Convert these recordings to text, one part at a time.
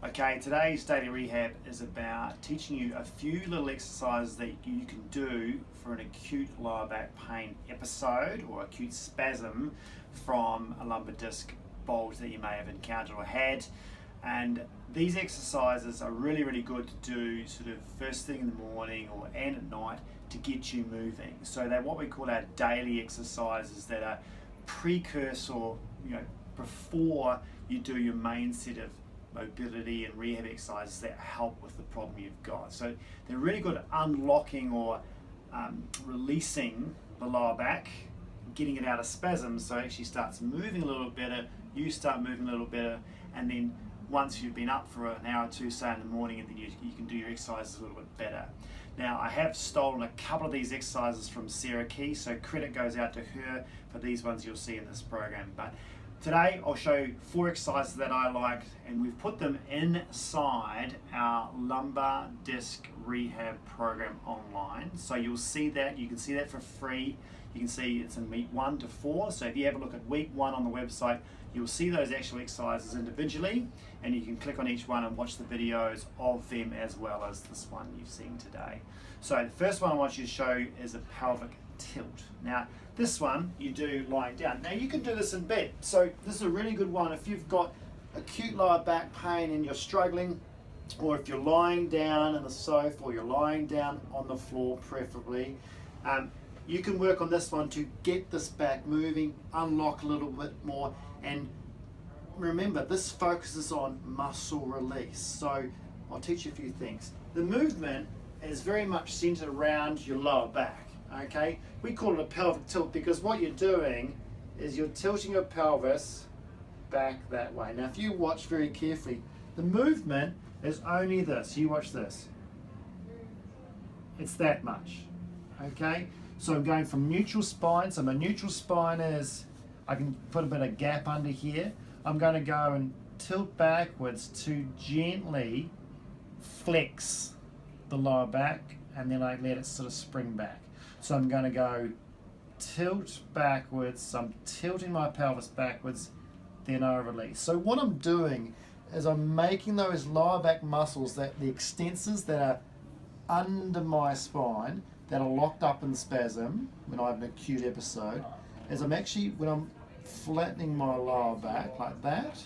Okay, today's daily rehab is about teaching you a few little exercises that you can do for an acute lower back pain episode or acute spasm from a lumbar disc bulge that you may have encountered or had. And these exercises are really good to do sort of first thing in the morning and at night to get you moving. So they're what we call our daily exercises that are precursor, before you do your main set of mobility and rehab exercises that help with the problem you've got. So they're really good at unlocking or releasing the lower back, getting it out of spasms so it actually starts moving a little better, you start moving a little better, and then once you've been up for an hour or two, say in the morning, and then you can do your exercises a little bit better. Now, I have stolen a couple of these exercises from Sarah Key, so credit goes out to her for these ones you'll see in this program. But today I'll show you 4 exercises that I like, and we've put them inside our lumbar disc rehab program online. So you'll see that, you can see that for free. You can see it's in week 1 to 4. So if you have a look at week 1 on the website, you'll see those actual exercises individually, and you can click on each one and watch the videos of them as well as this one you've seen today. So the first one I want you to show is a pelvic tilt. Now this one you do lying down. Now you can do this in bed. So this is a really good one if you've got acute lower back pain and you're struggling, or if you're lying down on the sofa or you're lying down on the floor preferably. You can work on this one to get this back moving, unlock a little bit more, and remember this focuses on muscle release. So I'll teach you a few things. The movement is very much centered around your lower back. Okay, we call it a pelvic tilt because what you're doing is you're tilting your pelvis back that way. Now if you watch very carefully, the movement is only this. You watch this. It's that much. Okay, so I'm going from neutral spine. So my neutral spine is, I can put a bit of gap under here. I'm going to go and tilt backwards to gently flex the lower back, and then I let it sort of spring back. So I'm going to go tilt backwards, so I'm tilting my pelvis backwards, then I release. So what I'm doing is I'm making those lower back muscles, that the extensors that are under my spine, that are locked up in spasm when I have an acute episode, is I'm actually, when I'm flattening my lower back like that,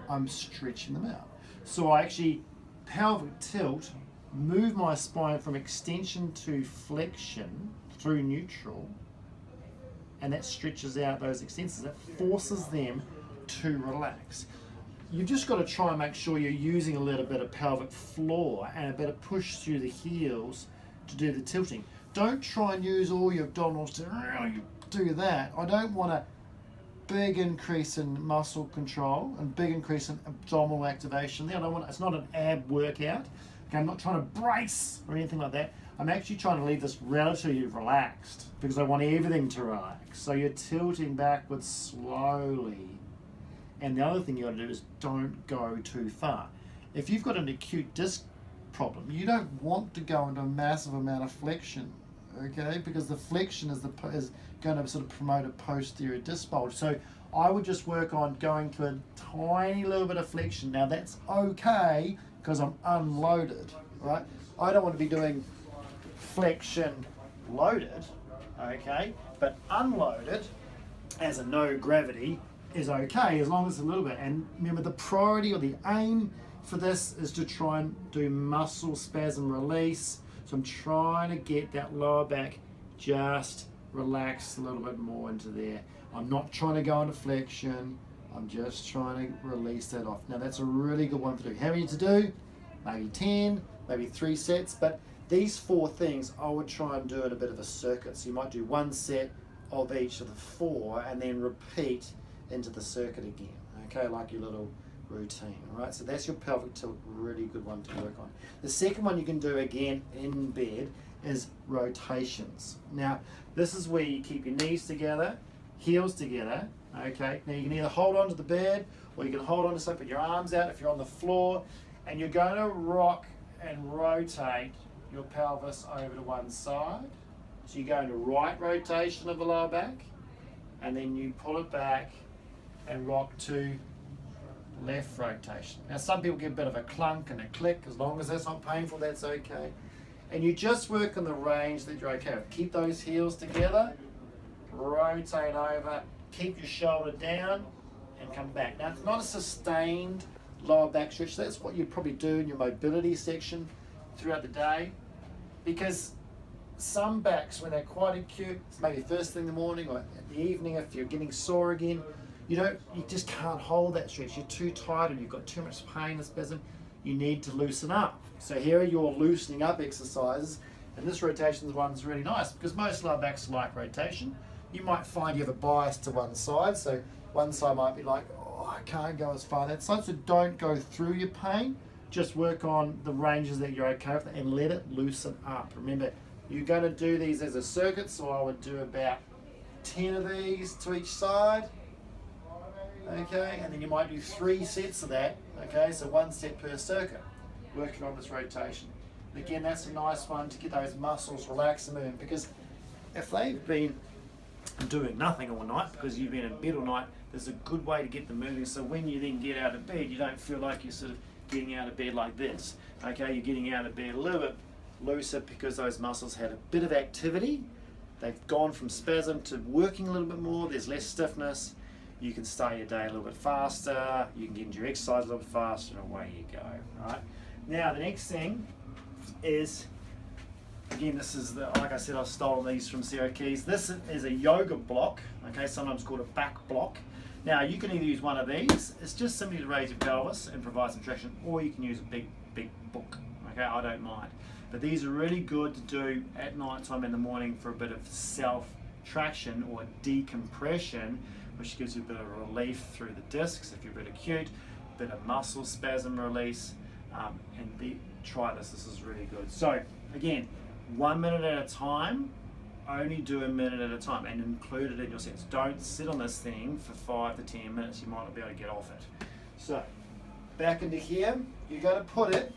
I'm stretching them out. So I actually pelvic tilt, move my spine from extension to flexion through neutral, and that stretches out those extensors. It forces them to relax. You've just got to try and make sure you're using a little bit of pelvic floor and a bit of push through the heels to do the tilting. Don't try and use all your abdominals to really do that. I don't want a big increase in muscle control and big increase in abdominal activation there. I don't want, it's not an ab workout. Okay, I'm not trying to brace or anything like that. I'm actually trying to leave this relatively relaxed because I want everything to relax. So you're tilting backwards slowly. And the other thing you got to do is don't go too far. If you've got an acute disc problem, you don't want to go into a massive amount of flexion, okay? Because the flexion is going to sort of promote a posterior disc bulge. So I would just work on going to a tiny little bit of flexion. Now that's okay because I'm unloaded, right? I don't want to be doing flexion loaded, okay? But unloaded as a no gravity is okay as long as it's a little bit. And remember, the priority or the aim for this is to try and do muscle spasm release. So I'm trying to get that lower back just relaxed a little bit more into there. I'm not trying to go into flexion. I'm just trying to release that off. Now that's a really good one to do. How many to do? Maybe 10, maybe 3 sets. But these 4 things I would try and do in a bit of a circuit. So you might do 1 set of each of the 4 and then repeat into the circuit again. Okay, like your little routine. All right, so that's your pelvic tilt, really good one to work on. The second one you can do again in bed is rotations. Now this is where you keep your knees together, heels together. Okay, now you can either hold on to the bed or you can hold on to something, put your arms out if you're on the floor, and you're going to rock and rotate your pelvis over to one side. So you go into right rotation of the lower back, and then you pull it back and rock to left rotation. Now some people get a bit of a clunk and a click. As long as that's not painful, that's okay. And you just work on the range that you're okay with. Keep those heels together, rotate over, keep your shoulder down, and come back. Now it's not a sustained lower back stretch. That's what you'd probably do in your mobility section throughout the day, because some backs, when they're quite acute, it's maybe first thing in the morning or at the evening if you're getting sore again, you just can't hold that stretch. You're too tight and you've got too much pain and spasm. You need to loosen up. So here are your loosening up exercises, and this rotation one's really nice because most lower backs like rotation. You might find you have a bias to one side, so one side might be like, oh, I can't go as far that side, so don't go through your pain. Just work on the ranges that you're okay with and let it loosen up. Remember, you're going to do these as a circuit, so I would do about 10 of these to each side. Okay, and then you might do 3 sets of that. Okay, so 1 set per circuit, working on this rotation. Again, that's a nice one to get those muscles relaxed and moving, because if they've been doing nothing all night because you've been in bed all night, there's a good way to get them moving, so when you then get out of bed, you don't feel like you're sort of getting out of bed like this. Okay, you're getting out of bed a little bit looser because those muscles had a bit of activity. They've gone from spasm to working a little bit more. There's less stiffness. You can start your day a little bit faster. You can get into your exercise a little bit faster, and away you go. Right. Now the next thing is, again, this is like I said, I've stolen these from Sarah Keys. This is a yoga block. Okay, sometimes called a back block. Now you can either use one of these. It's just simply to raise your pelvis and provide some traction, or you can use a big book. Okay, I don't mind. But these are really good to do at night time, in the morning, for a bit of self traction or decompression, which gives you a bit of relief through the discs if you're a bit acute, a bit of muscle spasm release, try this. This is really good. So again, 1 minute at a time. Only do a minute at a time and include it in your sets. Don't sit on this thing for 5 to 10 minutes. You might not be able to get off it. So back into here, you're going to put it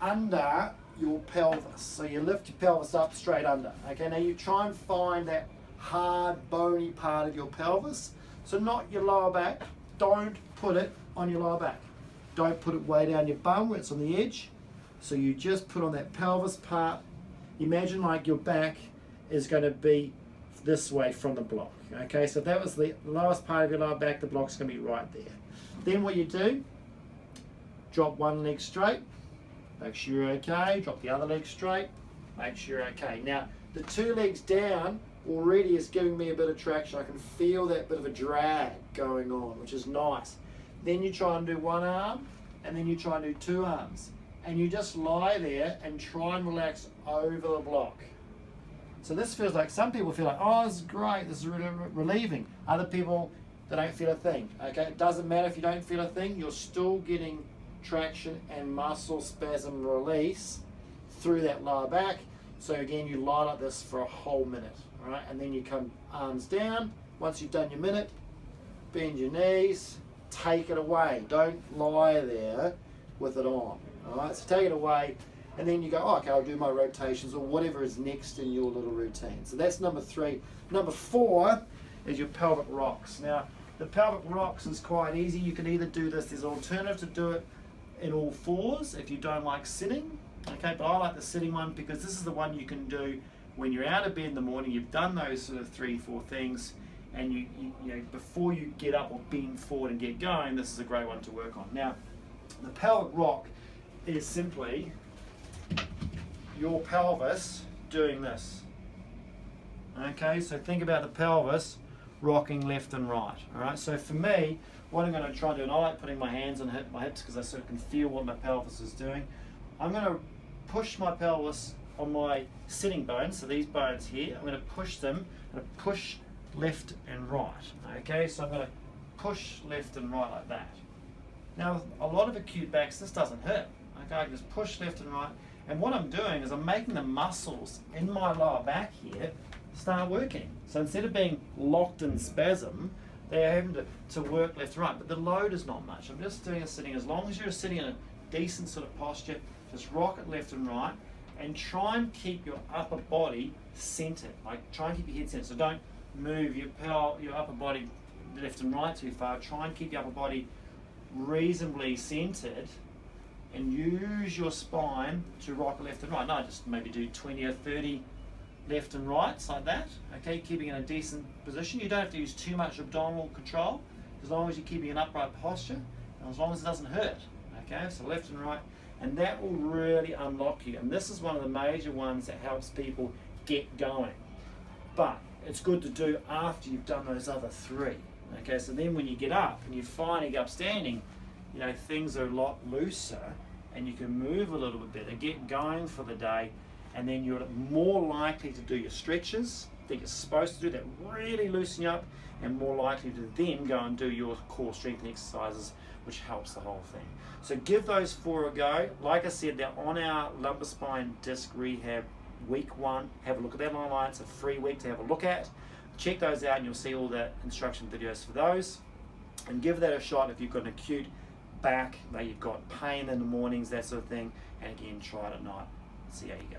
under your pelvis. So you lift your pelvis up straight under. Okay, now you try and find that hard, bony part of your pelvis. So not your lower back. Don't put it on your lower back. Don't put it way down your bum where it's on the edge. So you just put on that pelvis part. Imagine like your back is going to be this way from the block. Okay, so if that was the lowest part of your lower back, the block's going to be right there. Then what you do, drop one leg straight, make sure you're okay, drop the other leg straight, make sure you're okay. Now, the 2 legs down already is giving me a bit of traction. I can feel that bit of a drag going on, which is nice. Then you try and do one arm, and then you try and do 2 arms. And you just lie there and try and relax over the block. So this feels like, some people feel like, oh, this is great, this is really relieving. Other people, they don't feel a thing. Okay, it doesn't matter if you don't feel a thing, you're still getting traction and muscle spasm release through that lower back. So again, you lie like this for a whole minute, all right? And then you come arms down. Once you've done your minute, bend your knees, take it away. Don't lie there with it on, all right? So take it away, and then you go, oh, okay, I'll do my rotations or whatever is next in your little routine. So that's number 3. Number 4 is your pelvic rocks. Now, the pelvic rocks is quite easy. You can either do this, there's an alternative to do it in all fours if you don't like sitting. Okay, but I like the sitting one because this is the one you can do when you're out of bed in the morning. You've done those sort of 3-4 things, and you know, before you get up or bend forward and get going, this is a great one to work on. Now, the pelvic rock is simply your pelvis doing this. Okay, so think about the pelvis rocking left and right. All right, so for me, what I'm going to try and do, and I like putting my hands on my hips because I sort of can feel what my pelvis is doing. I'm going to push my pelvis on my sitting bones, so these bones here, I'm going to push them, I'm going to push left and right. Okay, so I'm going to push left and right like that. Now, a lot of acute backs, this doesn't hurt. Okay, I can just push left and right, and what I'm doing is I'm making the muscles in my lower back here start working. So instead of being locked in spasm, they're having to work left and right, but the load is not much. I'm just doing a sitting. As long as you're sitting in a decent sort of posture, just rock it left and right, and try and keep your upper body centered. Like, try and keep your head centered. So don't move your upper body left and right too far. Try and keep your upper body reasonably centered and use your spine to rock left and right. No, just maybe do 20 or 30 left and rights like that, okay, keeping in a decent position. You don't have to use too much abdominal control, as long as you're keeping an upright posture, and as long as it doesn't hurt, okay, so left and right, and that will really unlock you, and this is one of the major ones that helps people get going, but it's good to do after you've done those other three, okay, so then when you get up and you finally get upstanding, you know, things are a lot looser, and you can move a little bit better, get going for the day, and then you're more likely to do your stretches that you're supposed to do that really loosen you up, and more likely to then go and do your core strengthening exercises, which helps the whole thing. So give those 4 a go. Like I said, they're on our lumbar spine disc rehab week 1. Have a look at that online. It's a free week to have a look at. Check those out and you'll see all the instruction videos for those. And give that a shot if you've got an acute back, maybe you've got pain in the mornings, that sort of thing. And again, try it at night. See how you go.